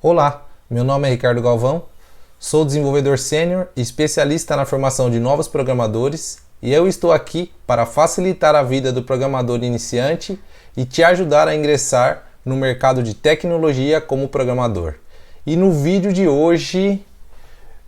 Olá, meu nome é Ricardo Galvão, sou desenvolvedor sênior e especialista na formação de novos programadores e eu estou aqui para facilitar a vida do programador iniciante e te ajudar a ingressar no mercado de tecnologia como programador. E no vídeo de hoje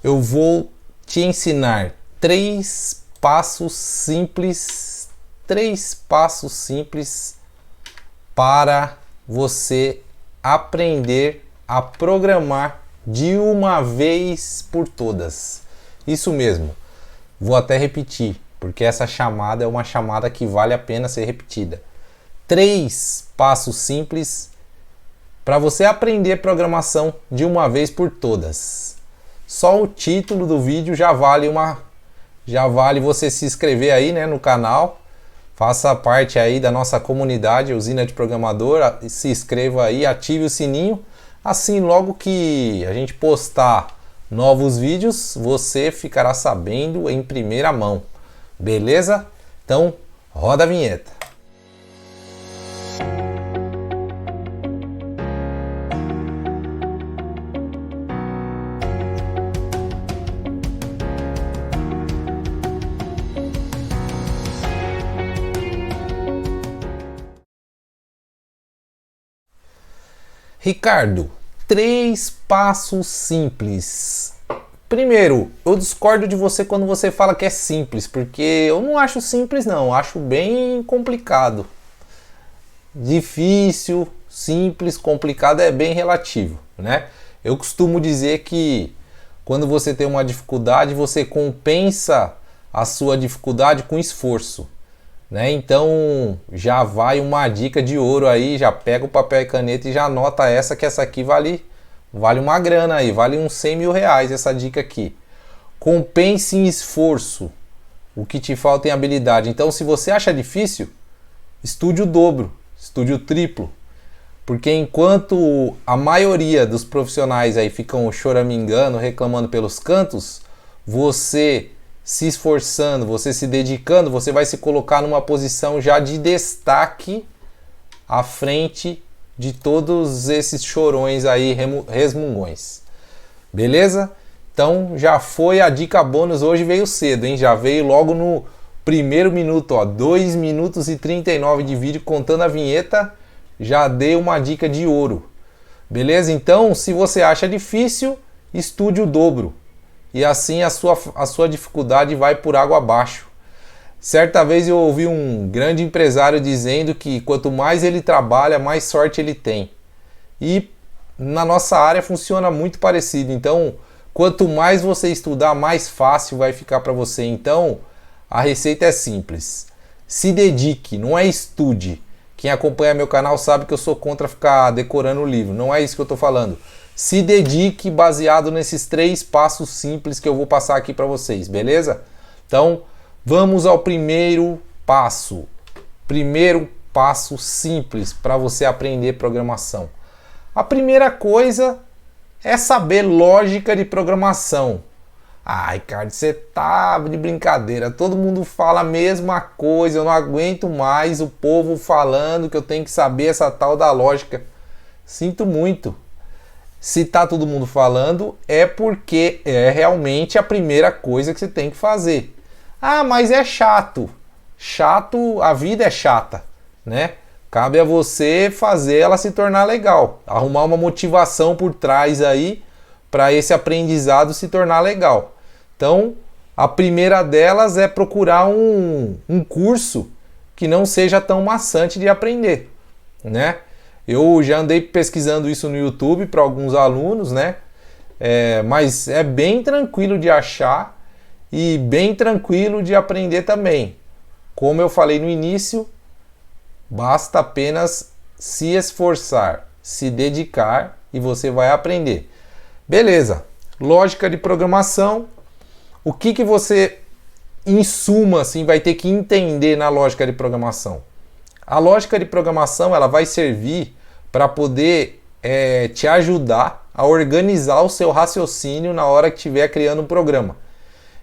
eu vou te ensinar três passos simples para você aprender a programar de uma vez por todas. Isso mesmo, vou até repetir, porque essa chamada é uma chamada que vale a pena ser repetida. Três passos simples para você aprender programação de uma vez por todas. Só o título do vídeo já vale você se inscrever aí, né, no canal. Faça parte aí da nossa comunidade Usina de Programador, se inscreva aí, ative o sininho. Assim, logo que a gente postar novos vídeos, você ficará sabendo em primeira mão. Beleza? Então, roda a vinheta. Ricardo, três passos simples. Primeiro, eu discordo de você quando você fala que é simples, porque eu não acho simples não, eu acho bem complicado. Difícil, simples, complicado é bem relativo, né? Eu costumo dizer que quando você tem uma dificuldade, você compensa a sua dificuldade com esforço. Né? Então já vai uma dica de ouro aí, já pega o papel e caneta e já anota essa, que essa aqui vale uma grana aí, vale uns 100 mil reais essa dica aqui. Compense em esforço o que te falta em habilidade. Então, se você acha difícil, estude o dobro, estude o triplo, porque enquanto a maioria dos profissionais aí ficam choramingando, reclamando pelos cantos, você se esforçando, você se dedicando, você vai se colocar numa posição já de destaque à frente de todos esses chorões aí, resmungões. Beleza? Então já foi a dica bônus, hoje veio cedo, hein? Já veio logo no primeiro minuto, ó, 2 minutos e 39 de vídeo, contando a vinheta, já dei uma dica de ouro. Beleza? Então, se você acha difícil, estude o dobro. E assim a sua dificuldade vai por água abaixo. Certa vez eu ouvi um grande empresário dizendo que quanto mais ele trabalha, mais sorte ele tem. E na nossa área funciona muito parecido. Então, quanto mais você estudar, mais fácil vai ficar para você. Então, a receita é simples. Se dedique, não é estude. Quem acompanha meu canal sabe que eu sou contra ficar decorando o livro. Não é isso que eu estou falando. Se dedique baseado nesses três passos simples que eu vou passar aqui para vocês, beleza? Então, vamos ao primeiro passo. Primeiro passo simples para você aprender programação. A primeira coisa é saber lógica de programação. Ai, Ricardo, você tá de brincadeira. Todo mundo fala a mesma coisa. Eu não aguento mais o povo falando que eu tenho que saber essa tal da lógica. Sinto muito. Se tá todo mundo falando, é porque é realmente a primeira coisa que você tem que fazer. Ah, mas é chato. Chato, a vida é chata, né? Cabe a você fazer ela se tornar legal. Arrumar uma motivação por trás aí para esse aprendizado se tornar legal. Então, a primeira delas é procurar um curso que não seja tão maçante de aprender, né? Eu já andei pesquisando isso no YouTube para alguns alunos, né? Mas é bem tranquilo de achar e bem tranquilo de aprender também. Como eu falei no início, basta apenas se esforçar, se dedicar e você vai aprender. Beleza, lógica de programação. O que você, em suma, assim, vai ter que entender na lógica de programação? A lógica de programação ela vai servir para poder te ajudar a organizar o seu raciocínio na hora que estiver criando um programa.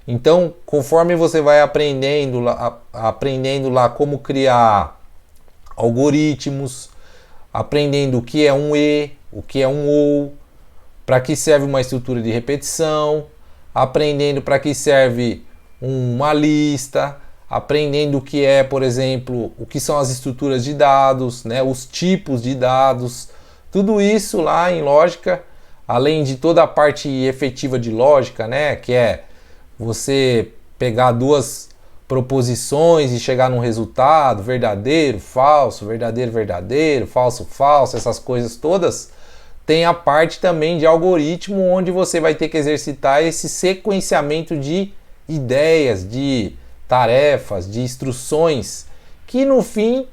Então, conforme você vai aprendendo lá como criar algoritmos, aprendendo o que é um e, o que é um ou, para que serve uma estrutura de repetição, aprendendo para que serve uma lista, aprendendo o que é, por exemplo, o que são as estruturas de dados, né, os tipos de dados, tudo isso lá em lógica, além de toda a parte efetiva de lógica, né, que é você pegar duas proposições e chegar num resultado, verdadeiro, falso, verdadeiro, verdadeiro, falso, falso, essas coisas todas. Tem a parte também de algoritmo, onde você vai ter que exercitar esse sequenciamento de ideias, de tarefas, de instruções, que no fim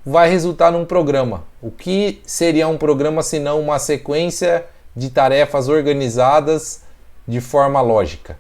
vai resultar num programa. O que seria um programa se não uma sequência de tarefas organizadas de forma lógica?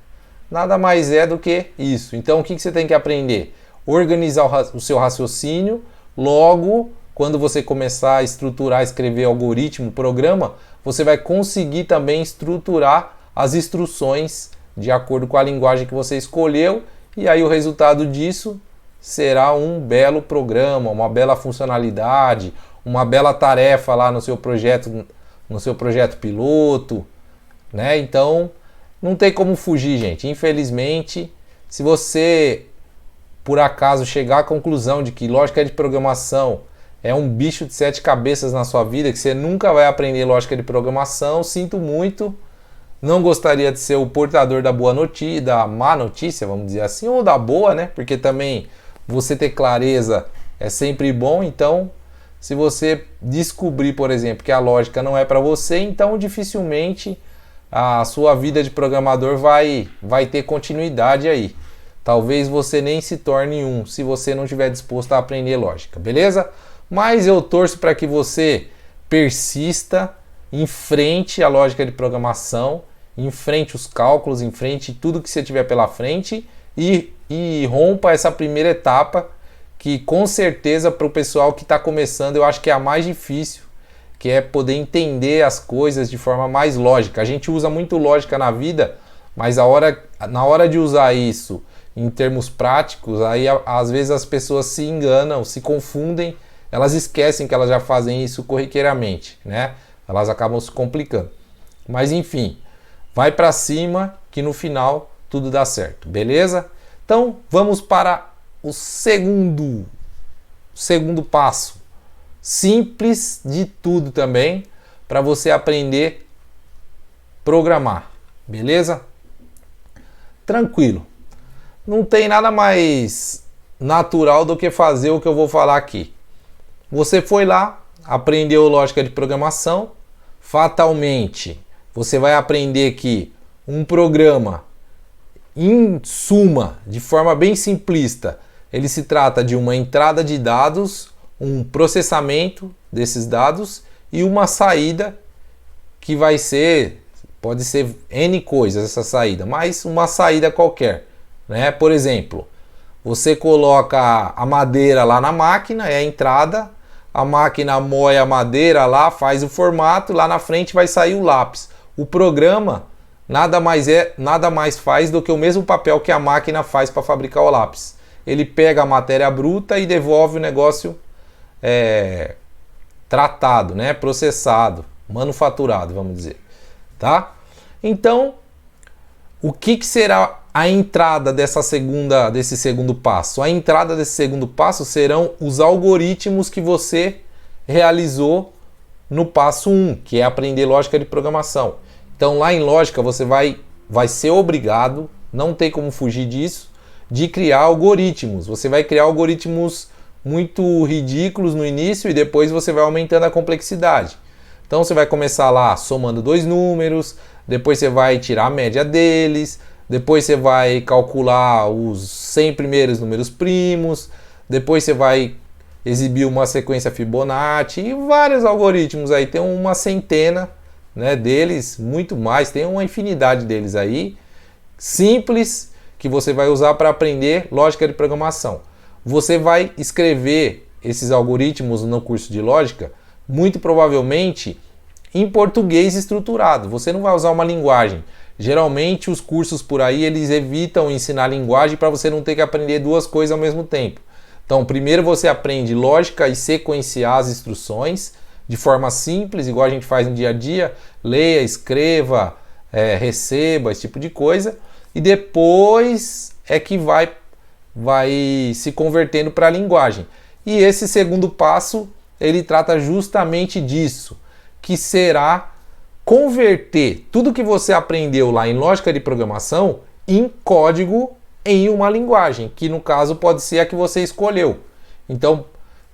Nada mais é do que isso. Então o que você tem que aprender? Organizar o seu raciocínio. Logo, quando você começar a estruturar, escrever algoritmo, programa, você vai conseguir também estruturar as instruções de acordo com a linguagem que você escolheu, e aí o resultado disso será um belo programa, uma bela funcionalidade, uma bela tarefa lá no seu projeto piloto, né? Então, não tem como fugir, gente. Infelizmente, se você por acaso chegar à conclusão de que lógica de programação é um bicho de 7 cabeças na sua vida, que você nunca vai aprender lógica de programação, sinto muito. Não gostaria de ser o portador da boa notícia, da má notícia, vamos dizer assim, ou da boa, né? Porque também você ter clareza é sempre bom. Então, se você descobrir, por exemplo, que a lógica não é para você, então dificilmente a sua vida de programador vai ter continuidade aí. Talvez você nem se torne um, se você não estiver disposto a aprender lógica, beleza? Mas eu torço para que você persista, enfrente a lógica de programação, enfrente os cálculos, enfrente tudo que você tiver pela frente e rompa essa primeira etapa, que com certeza para o pessoal que está começando eu acho que é a mais difícil, que é poder entender as coisas de forma mais lógica. A gente usa muito lógica na vida, mas na hora de usar isso em termos práticos, aí às vezes as pessoas se enganam, se confundem, elas esquecem que elas já fazem isso corriqueiramente, né? Elas acabam se complicando. Mas enfim, vai para cima que no final tudo dá certo, beleza? Então vamos para o segundo passo. Simples de tudo também, para você aprender a programar, beleza? Tranquilo. Não tem nada mais natural do que fazer o que eu vou falar aqui. Você foi lá, aprendeu lógica de programação, fatalmente você vai aprender que um programa, em suma, de forma bem simplista, ele se trata de uma entrada de dados, um processamento desses dados e uma saída que pode ser N coisas essa saída, mas uma saída qualquer, né? Por exemplo, você coloca a madeira lá na máquina, é a entrada, a máquina moe a madeira lá, faz o formato, lá na frente vai sair o lápis. O programa nada mais faz do que o mesmo papel que a máquina faz para fabricar o lápis. Ele pega a matéria bruta e devolve o negócio tratado, né? Processado, manufaturado, vamos dizer, tá? Então, o que será a entrada desse segundo passo? A entrada desse segundo passo serão os algoritmos que você realizou no passo 1, que é aprender lógica de programação. Então, lá em lógica, você vai ser obrigado, não tem como fugir disso, de criar algoritmos. Você vai criar algoritmos muito ridículos no início e depois você vai aumentando a complexidade. Então você vai começar lá somando 2 números, depois você vai tirar a média deles, depois você vai calcular os 100 primeiros números primos, depois você vai exibir uma sequência Fibonacci e vários algoritmos aí, tem uma centena, né, deles, muito mais, tem uma infinidade deles aí, simples, que você vai usar para aprender lógica de programação. Você vai escrever esses algoritmos no curso de lógica, muito provavelmente em português estruturado. Você não vai usar uma linguagem. Geralmente os cursos por aí, eles evitam ensinar linguagem para você não ter que aprender duas coisas ao mesmo tempo. Então, primeiro você aprende lógica e sequenciar as instruções, de forma simples, igual a gente faz no dia a dia, leia, escreva, receba, esse tipo de coisa, e depois é que vai se convertendo para a linguagem. E esse segundo passo, ele trata justamente disso, que será converter tudo que você aprendeu lá em lógica de programação em código em uma linguagem, que no caso pode ser a que você escolheu. Então,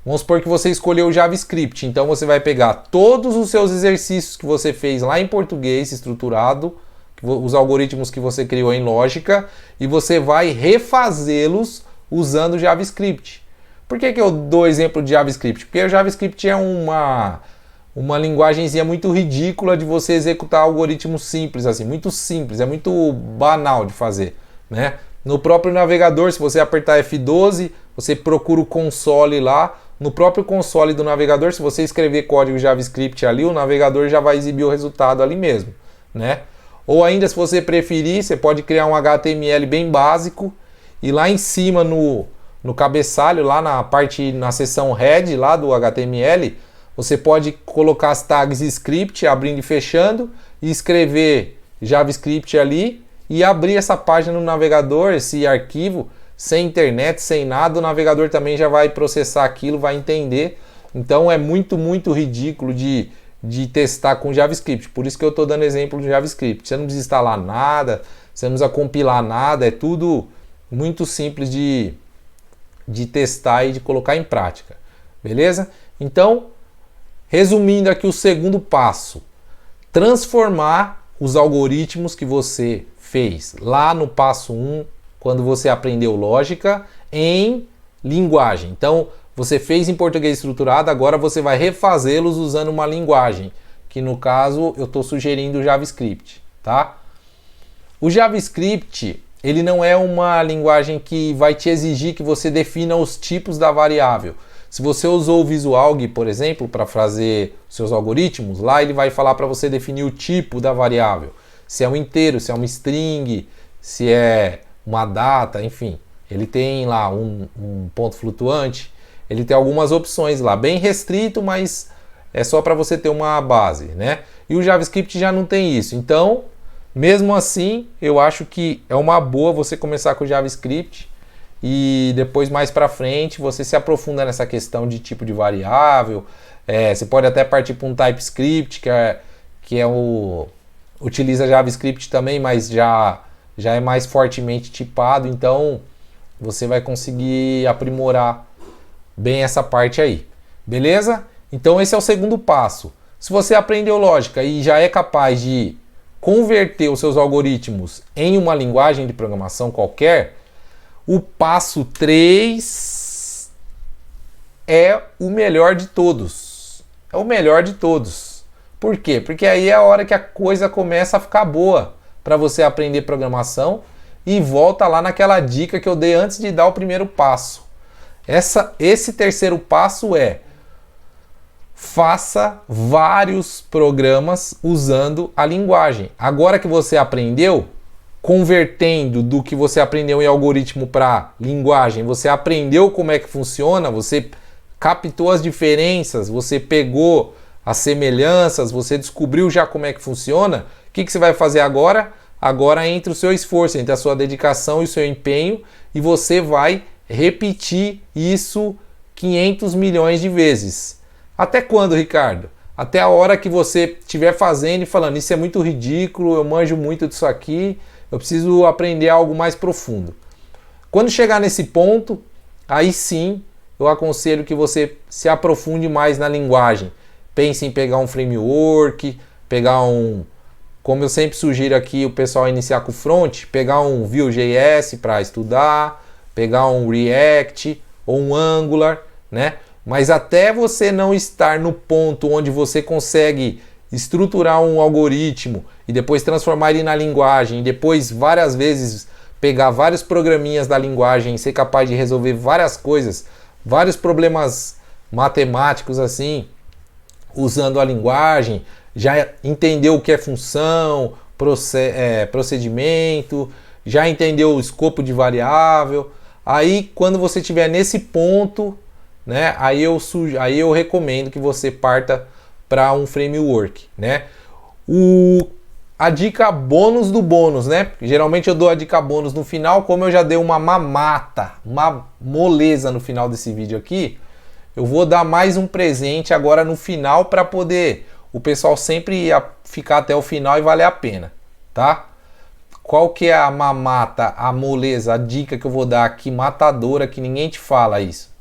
vamos supor que você escolheu o JavaScript, então você vai pegar todos os seus exercícios que você fez lá em português estruturado, os algoritmos que você criou em lógica, e você vai refazê-los usando JavaScript. Por que eu dou exemplo de JavaScript? Porque o JavaScript é uma linguagenzinha muito ridícula de você executar algoritmos simples, assim, muito simples, é muito banal de fazer, né? No próprio navegador, se você apertar F12, você procura o console lá, no próprio console do navegador, se você escrever código JavaScript ali, o navegador já vai exibir o resultado ali mesmo, né? Ou ainda, se você preferir, você pode criar um HTML bem básico e lá em cima no cabeçalho, lá na seção head lá do HTML, você pode colocar as tags script, abrindo e fechando, e escrever JavaScript ali e abrir essa página no navegador, esse arquivo, sem internet, sem nada, o navegador também já vai processar aquilo, vai entender. Então é muito, muito ridículo de testar com JavaScript. Por isso que eu estou dando exemplo do JavaScript. Você não precisa instalar nada, você não precisa compilar nada, é tudo muito simples de testar e de colocar em prática. Beleza? Então, resumindo aqui o segundo passo, transformar os algoritmos que você fez lá no passo 1, quando você aprendeu lógica, em linguagem. Então, você fez em português estruturado, agora você vai refazê-los usando uma linguagem, que no caso eu estou sugerindo o JavaScript, tá? O JavaScript, ele não é uma linguagem que vai te exigir que você defina os tipos da variável. Se você usou o Visualg, por exemplo, para fazer seus algoritmos, lá ele vai falar para você definir o tipo da variável. Se é um inteiro, se é uma string, se é uma data, enfim. Ele tem lá um ponto flutuante, ele tem algumas opções lá, bem restrito, mas é só para você ter uma base, né? E o JavaScript já não tem isso. Então, mesmo assim, eu acho que é uma boa você começar com o JavaScript e depois mais para frente você se aprofunda nessa questão de tipo de variável. Você pode até partir para um TypeScript, utiliza JavaScript também, mas já é mais fortemente tipado, então você vai conseguir aprimorar bem essa parte aí, beleza? Então esse é o segundo passo. Se você aprendeu lógica e já é capaz de converter os seus algoritmos em uma linguagem de programação qualquer, o passo 3 é o melhor de todos. É o melhor de todos. Por quê? Porque aí é a hora que a coisa começa a ficar boa para você aprender programação, e volta lá naquela dica que eu dei antes de dar o primeiro passo. Esse terceiro passo é: faça vários programas usando a linguagem. Agora que você aprendeu, convertendo do que você aprendeu em algoritmo para linguagem, você aprendeu como é que funciona, você captou as diferenças, você pegou as semelhanças, você descobriu já como é que funciona. O que você vai fazer agora? Agora entra o seu esforço, entre a sua dedicação e o seu empenho, e você vai repetir isso 500 milhões de vezes. Até quando, Ricardo? Até a hora que você estiver fazendo e falando: isso é muito ridículo, eu manjo muito disso aqui, eu preciso aprender algo mais profundo. Quando chegar nesse ponto, aí sim eu aconselho que você se aprofunde mais na linguagem. Pense em pegar um framework, como eu sempre sugiro aqui o pessoal iniciar com o front, pegar um Vue.js para estudar, pegar um React ou um Angular, né? Mas até você não estar no ponto onde você consegue estruturar um algoritmo e depois transformar ele na linguagem, e depois várias vezes pegar vários programinhas da linguagem e ser capaz de resolver várias coisas, vários problemas matemáticos assim, usando a linguagem, já entendeu o que é função, procedimento, já entendeu o escopo de variável. Aí quando você estiver nesse ponto, né, aí eu recomendo que você parta para um framework, né? A dica bônus do bônus, né? Geralmente eu dou a dica bônus no final, como eu já dei uma mamata, uma moleza no final desse vídeo aqui, eu vou dar mais um presente agora no final para poder o pessoal sempre ficar até o final e valer a pena, tá? Qual que é a mamata, a moleza, a dica que eu vou dar aqui, matadora, que ninguém te fala isso?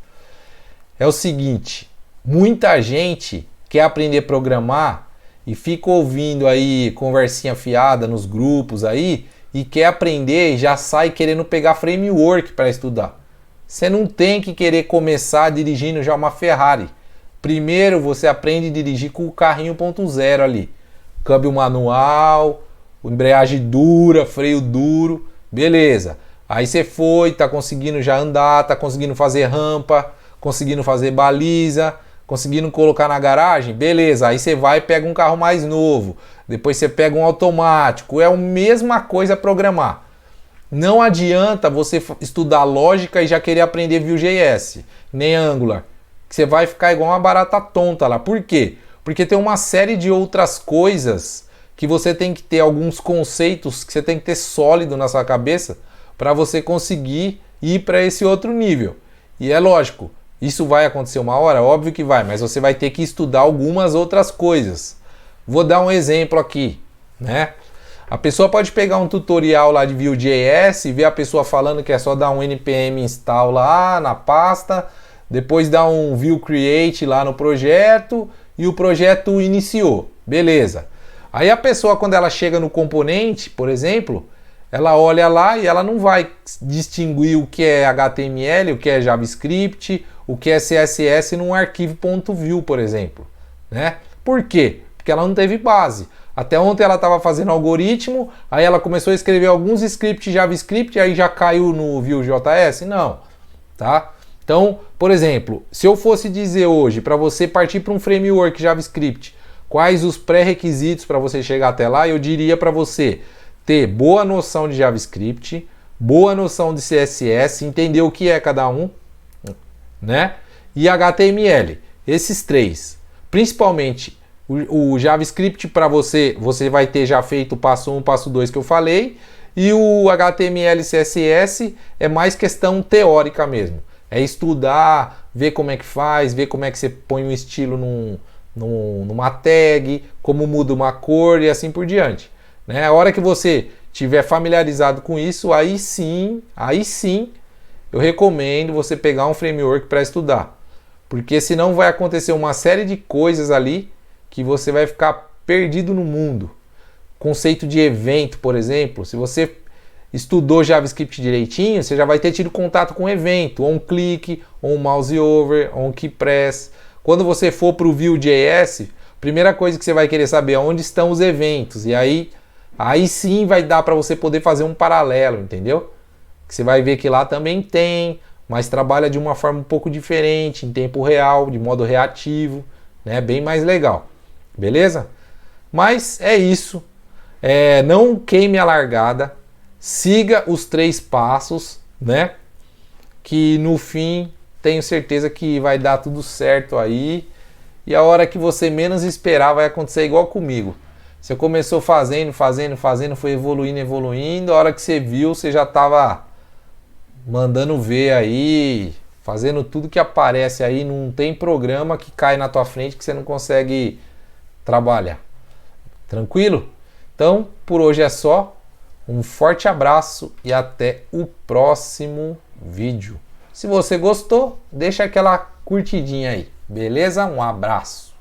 É o seguinte, muita gente quer aprender a programar e fica ouvindo aí conversinha fiada nos grupos aí e quer aprender e já sai querendo pegar framework para estudar. Você não tem que querer começar dirigindo já uma Ferrari. Primeiro você aprende a dirigir com o carrinho 1.0 ali. Câmbio manual, embreagem dura, freio duro, beleza. Aí você foi, tá conseguindo já andar, tá conseguindo fazer rampa, conseguindo fazer baliza, conseguindo colocar na garagem, beleza. Aí você vai e pega um carro mais novo, depois você pega um automático, é a mesma coisa programar. Não adianta você estudar lógica e já querer aprender Vue.js, nem Angular, que você vai ficar igual uma barata tonta lá. Por quê? Porque tem uma série de outras coisas que você tem que ter, alguns conceitos que você tem que ter sólido na sua cabeça para você conseguir ir para esse outro nível. E é lógico, isso vai acontecer uma hora? Óbvio que vai, mas você vai ter que estudar algumas outras coisas. Vou dar um exemplo aqui, né? A pessoa pode pegar um tutorial lá de Vue.js e ver a pessoa falando que é só dar um npm install lá na pasta, depois dar um Vue create lá no projeto e o projeto iniciou. Beleza. Aí a pessoa, quando ela chega no componente, por exemplo, ela olha lá e ela não vai distinguir o que é HTML, o que é JavaScript, o que é CSS num arquivo .vue, por exemplo, né? Por quê? Porque ela não teve base. Até ontem ela estava fazendo algoritmo, aí ela começou a escrever alguns scripts JavaScript, aí já caiu no Vue.js? Não, tá? Então, por exemplo, se eu fosse dizer hoje para você partir para um framework JavaScript, quais os pré-requisitos para você chegar até lá, eu diria para você ter boa noção de JavaScript, boa noção de CSS, entender o que é cada um, né? E HTML, esses três. Principalmente o JavaScript para você vai ter já feito o passo 1, passo 2 que eu falei, e o HTML e CSS é mais questão teórica mesmo. É estudar, ver como é que faz, ver como é que você põe um estilo numa tag, como muda uma cor e assim por diante. Né? A hora que você estiver familiarizado com isso, aí sim, eu recomendo você pegar um framework para estudar. Porque senão vai acontecer uma série de coisas ali que você vai ficar perdido no mundo. Conceito de evento, por exemplo, se você estudou JavaScript direitinho, você já vai ter tido contato com evento, on click, on mouse over, on key press. Quando você for para o Vue.js, primeira coisa que você vai querer saber é onde estão os eventos. E aí sim vai dar para você poder fazer um paralelo, entendeu? Que você vai ver que lá também tem, mas trabalha de uma forma um pouco diferente, em tempo real, de modo reativo, né? Bem mais legal. Beleza? Mas é isso. Não queime a largada. Siga os 3 passos, né? Que no fim tenho certeza que vai dar tudo certo aí. E a hora que você menos esperar vai acontecer igual comigo. Você começou fazendo, foi evoluindo. A hora que você viu, você já estava mandando ver aí, fazendo tudo que aparece aí. Não tem programa que cai na tua frente que você não consegue trabalhar. Tranquilo? Então, por hoje é só. Um forte abraço e até o próximo vídeo. Se você gostou, deixa aquela curtidinha aí, beleza? Um abraço.